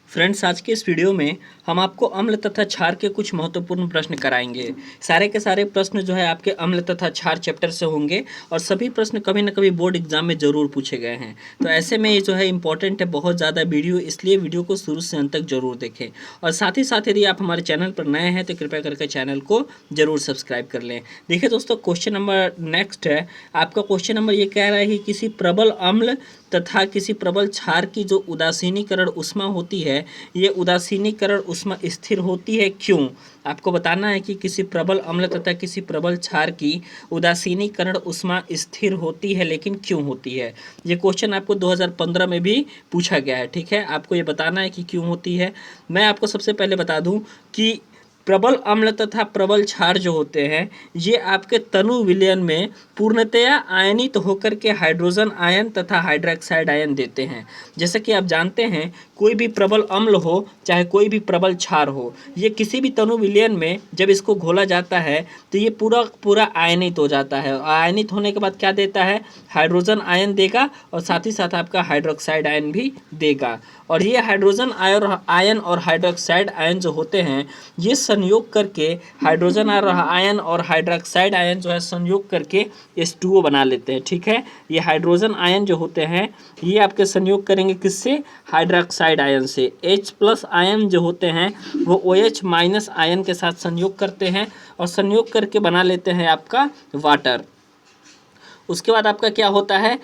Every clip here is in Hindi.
फ्रेंड्स, आज के इस वीडियो में हम आपको अम्ल तथा क्षार के कुछ महत्वपूर्ण प्रश्न कराएंगे। सारे के सारे प्रश्न जो है आपके अम्ल तथा क्षार चैप्टर से होंगे और सभी प्रश्न कभी न कभी बोर्ड एग्जाम में ज़रूर पूछे गए हैं। तो ऐसे में ये जो है इंपॉर्टेंट है बहुत ज़्यादा वीडियो, इसलिए वीडियो को शुरू से अंत तक जरूर देखें। और साथ ही साथ यदि आप हमारे चैनल पर नए हैं तो कृपया करके चैनल को जरूर सब्सक्राइब कर लें। देखिए दोस्तों, क्वेश्चन नंबर नेक्स्ट है आपका। क्वेश्चन नंबर ये कह रहा है कि किसी प्रबल अम्ल तथा किसी प्रबल क्षार की जो उदासीनीकरण उष्मा होती है, ये उदासीनीकरण उष्मा स्थिर होती है क्यों? आपको बताना है कि किसी प्रबल अम्ल तथा किसी प्रबल क्षार की उदासीनीकरण उष्मा स्थिर होती है, लेकिन क्यों होती है? ये क्वेश्चन आपको 2015 में भी पूछा गया है। ठीक है, आपको ये बताना है कि क्यों होती है। मैं आपको सबसे पहले बता दूं कि प्रबल अम्ल तथा प्रबल क्षार जो होते हैं, ये आपके तनु विलयन में पूर्णतया आयनित होकर के हाइड्रोजन आयन तथा हाइड्रोक्साइड आयन देते हैं। जैसे कि आप जानते हैं, कोई भी प्रबल अम्ल हो चाहे कोई भी प्रबल क्षार हो, ये किसी भी तनु विलयन में जब इसको घोला जाता है तो ये पूरा पूरा आयनित हो जाता है। आयनित होने के बाद क्या देता है? हाइड्रोजन आयन देगा और साथ ही साथ आपका हाइड्रोक्साइड आयन भी देगा। और ये हाइड्रोजन आयन और हाइड्रोक्साइड आयन जो होते हैं, ये संयोग करके हाइड्रोजन आयन और हाइड्रोक्साइड आयन जो है संयोग करके H2O बना लेते हैं। ठीक है, ये हाइड्रोजन आयन जो होते हैं ये आपके संयोग करेंगे किससे? हाइड्रोक्साइड आयन से। H+ आयन जो होते हैं वो OH- आयन के साथ संयोग करते हैं और संयोग करके बना लेते हैं आपका वाटर। उसके बाद आपका क्या होता है?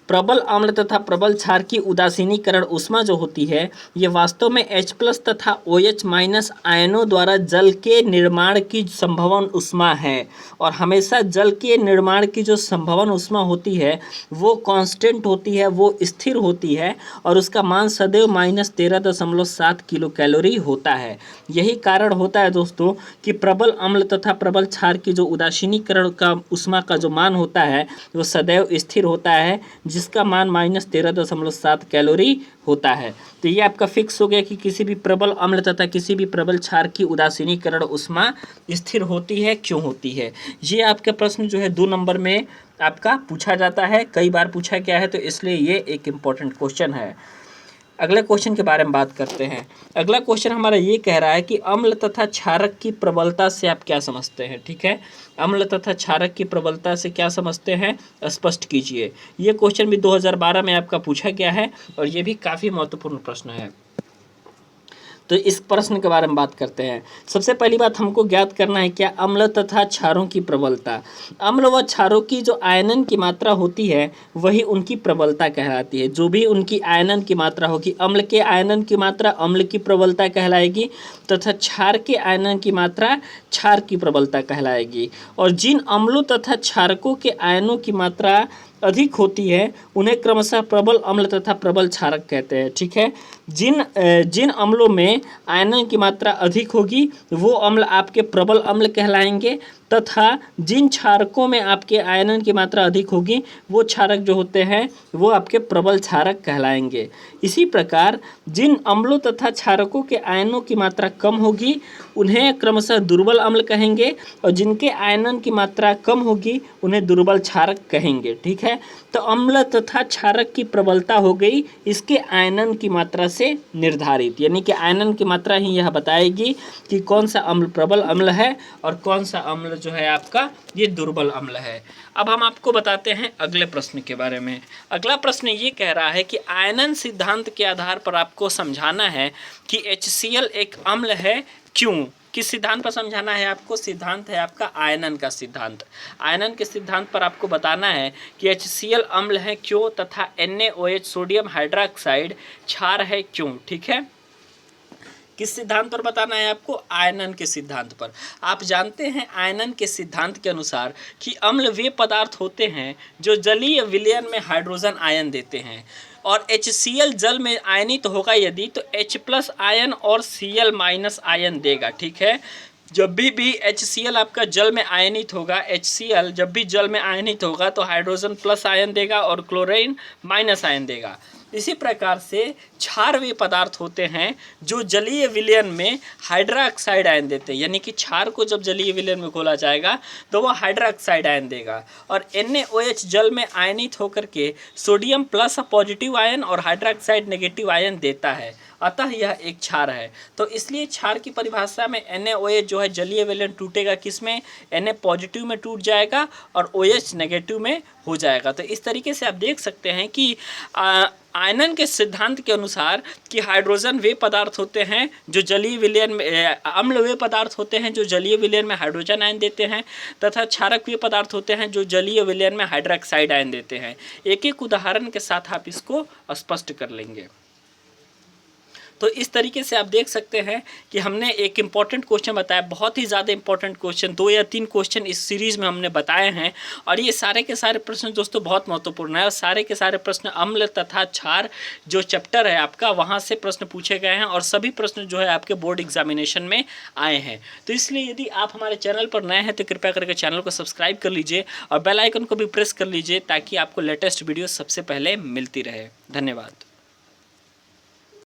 प्रबल अम्ल तथा प्रबल क्षार की उदासीनीकरण उष्मा जो होती है, ये वास्तव में H+ तथा OH- आयनों द्वारा जल के निर्माण की संभवन उष्मा है। और हमेशा जल के निर्माण की जो संभवन उष्मा होती है वो कांस्टेंट होती है, वो स्थिर होती है और उसका मान सदैव -13.7 किलो कैलोरी होता है। यही कारण होता है दोस्तों कि प्रबल अम्ल तथा प्रबल क्षार की जो उदासीनीकरण का उष्मा का जो मान होता है वो सदैव स्थिर होता है, जिसका मान -13.7 कैलोरी होता है। तो ये आपका फिक्स हो गया कि किसी भी प्रबल अम्ल तथा किसी भी प्रबल क्षार की उदासीनीकरण उष्मा स्थिर होती है, क्यों होती है? ये आपका प्रश्न जो है 2 नंबर में आपका पूछा जाता है, कई बार पूछा गया है, तो इसलिए ये एक इम्पॉर्टेंट क्वेश्चन है। अगले क्वेश्चन के बारे में बात करते हैं। अगला क्वेश्चन हमारा ये कह रहा है कि अम्ल तथा क्षारक की प्रबलता से आप क्या समझते हैं? ठीक है, अम्ल तथा क्षारक की प्रबलता से क्या समझते हैं, स्पष्ट कीजिए। ये क्वेश्चन भी 2012 में आपका पूछा गया है और ये भी काफ़ी महत्वपूर्ण प्रश्न है। तो इस प्रश्न के बारे में बात करते हैं। सबसे पहली बात हमको ज्ञात करना है क्या? अम्ल तथा क्षारों की प्रबलता। अम्ल व क्षारों की जो आयनन की मात्रा होती है वही उनकी प्रबलता कहलाती है। जो भी उनकी आयनन की मात्रा होगी, अम्ल के आयनन की मात्रा अम्ल की प्रबलता कहलाएगी तथा क्षार के आयनन की मात्रा क्षार की प्रबलता कहलाएगी। और जिन अम्लों तथा क्षारकों के आयनों की मात्रा अधिक होती है उन्हें क्रमशः प्रबल अम्ल तथा प्रबल क्षारक कहते हैं। ठीक है, जिन अम्लों में आयनन की मात्रा अधिक होगी वो अम्ल आपके प्रबल अम्ल कहलाएंगे तथा जिन क्षारकों में आपके आयनन की मात्रा अधिक होगी वो क्षारक जो होते हैं वो आपके प्रबल क्षारक कहलाएंगे। इसी प्रकार जिन अम्लों तथा क्षारकों के आयनों की मात्रा कम होगी उन्हें क्रमशः दुर्बल अम्ल कहेंगे और जिनके आयनन की मात्रा कम होगी उन्हें दुर्बल क्षारक कहेंगे। ठीक है, तो अम्ल तथा क्षारक की प्रबलता हो गई इसके आयनन की मात्रा से निर्धारित, यानी कि आयनन की मात्रा ही यह बताएगी कि कौन सा अम्ल प्रबल अम्ल है और कौन सा अम्ल जो है आपका ये दुर्बल अम्ल है। अब हम आपको बताते हैं अगले प्रश्न के बारे में। अगला प्रश्न ये कह रहा है कि आयनन सिद्धांत के आधार पर आपको समझाना है कि HCl एक अम्ल है, क्यों? किस सिद्धांत पर समझाना है आपको? सिद्धांत है आपका आयनन का सिद्धांत। आयनन के सिद्धांत पर आपको बताना है कि HCl अम्ल है क्यों तथा NaOH सोडियम हाइड्रोक्साइड क्षार है क्यों। ठीक है, किस सिद्धांत पर बताना है आपको? आयनन के सिद्धांत पर। आप जानते हैं आयनन के सिद्धांत के अनुसार कि अम्ल वे पदार्थ होते हैं जो जलीय विलयन में हाइड्रोजन आयन देते हैं और HCl जल में आयनित होगा यदि तो H+ आयन और Cl- आयन देगा। ठीक है, जब भी HCl आपका जल में आयनित होगा, HCl जब भी जल में आयनित होगा तो हाइड्रोजन प्लस आयन देगा और क्लोरीन माइनस आयन देगा। इसी प्रकार से क्षार वे पदार्थ होते हैं जो जलीय विलयन में हाइड्रोक्साइड आयन देते हैं, यानी कि क्षार को जब जलीय विलयन में घोला जाएगा तो वह हाइड्रोक्साइड आयन देगा। और NaOH जल में आयनित होकर के सोडियम प्लस पॉजिटिव आयन और हाइड्रोक्साइड नेगेटिव आयन देता है। अतः यह एक क्षार है। तो इसलिए क्षार की परिभाषा में NaOH जो है जलीय विलयन टूटेगा किसमें, Na पॉजिटिव में टूट जाएगा और OH नेगेटिव में हो जाएगा। तो इस तरीके से आप देख सकते हैं कि आयनन के सिद्धांत के अनुसार कि हाइड्रोजन वे पदार्थ होते हैं जो जलीय विलयन में, अम्ल वे पदार्थ होते हैं जो जलीय विलयन में हाइड्रोजन आयन देते हैं, तथा क्षारक वे पदार्थ होते हैं जो जलीय विलयन में हाइड्रोक्साइड आयन देते हैं। एक एक उदाहरण के साथ आप इसको स्पष्ट कर लेंगे। तो इस तरीके से आप देख सकते हैं कि हमने एक इम्पॉर्टेंट क्वेश्चन बताया, बहुत ही ज़्यादा इंपॉर्टेंट क्वेश्चन, 2 या 3 क्वेश्चन इस सीरीज़ में हमने बताए हैं। और ये सारे के सारे प्रश्न दोस्तों बहुत महत्वपूर्ण है और सारे के सारे प्रश्न अम्ल तथा क्षार जो चैप्टर है आपका वहाँ से प्रश्न पूछे गए हैं और सभी प्रश्न जो है आपके बोर्ड एग्जामिनेशन में आए हैं। तो इसलिए यदि आप हमारे चैनल पर नए हैं तो कृपया करके चैनल को सब्सक्राइब कर लीजिए और बेल आइकन को भी प्रेस कर लीजिए ताकि आपको लेटेस्ट वीडियो सबसे पहले मिलती रहे। धन्यवाद।